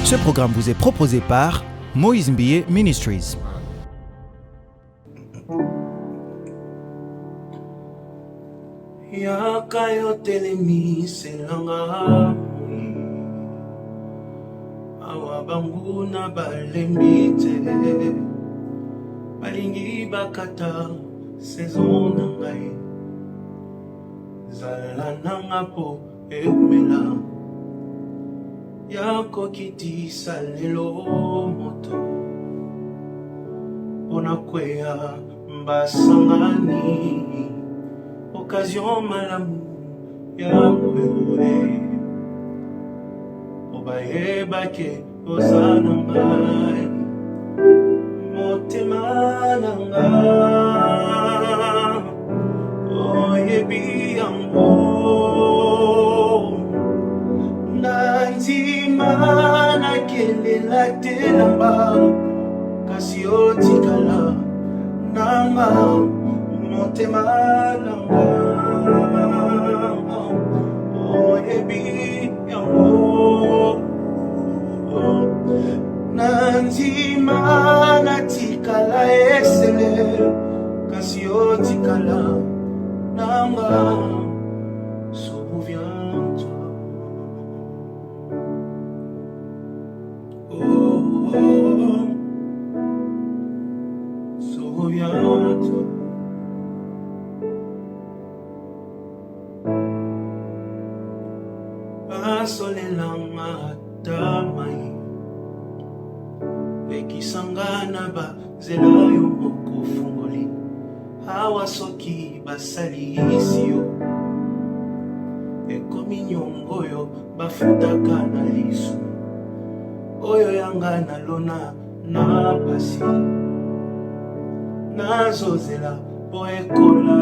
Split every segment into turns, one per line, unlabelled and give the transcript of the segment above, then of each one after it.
Ce programme vous est proposé par Moïse Mbié Ministries.
Yakayo telemi selanga awabangu na balembite balingi bakata saison na ngai zala nanga po eumela yako kitisa lelo moto ona kwea mbasangani occasion malamu ya mwewe obaye bake ozana ngai motema nanga oyebi yango nanzima nakelela telamba kasi otikala nanga motema nanga oyebi yango nanzima natikala esele kasi otikala nanga souviens-toi. Souviens-toi. Asolelanga tamai ekisangana ba zela yo moko fungoli hawa soki basali isio ekomi nyongo yo bafutaka na lisu oyo yanga nalona na pasi nazozela po ekola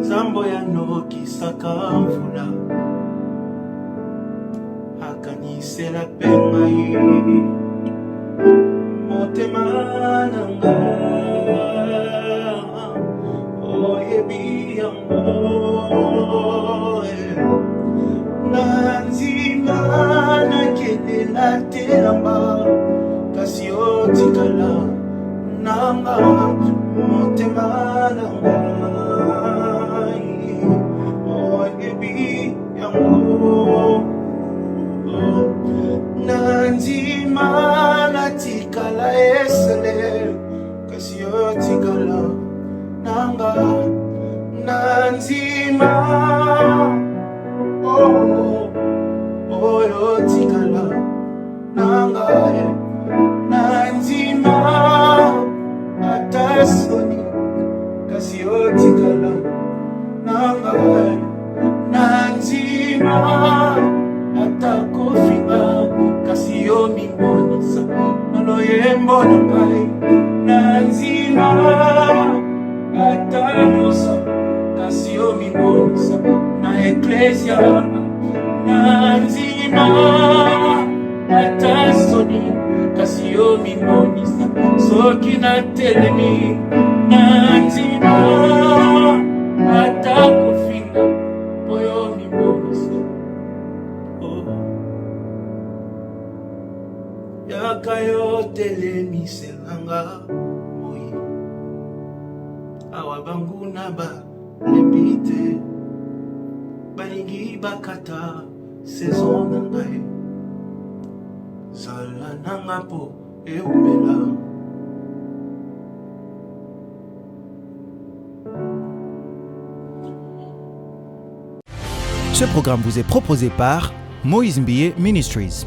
nzambo ya nokisaka mvula akanisela pe ngai motema nanga oyebi yango nanzima nakelela telamba kasi otikala nanga motema nanga oyebi yango nanzima natikala esele kasi otikala nanga nanzima oyo tikala nanga nanzima atasoni kasi otikala nanga nanzima atakofinga kasi yo mimonisa noloyembo na ngai nanzima atanosa kasi yo mimonisa na eklesia nanzima atasoni kasi yo mimonisa soki natelemi nanzima atakofinga po yo mimonisa yakayo telemiselanga moi awa bangu na balembite balingi bakata saison na ngai zala nanga po eumela
Ce programme vous est proposé par Moïse Mbié Ministries.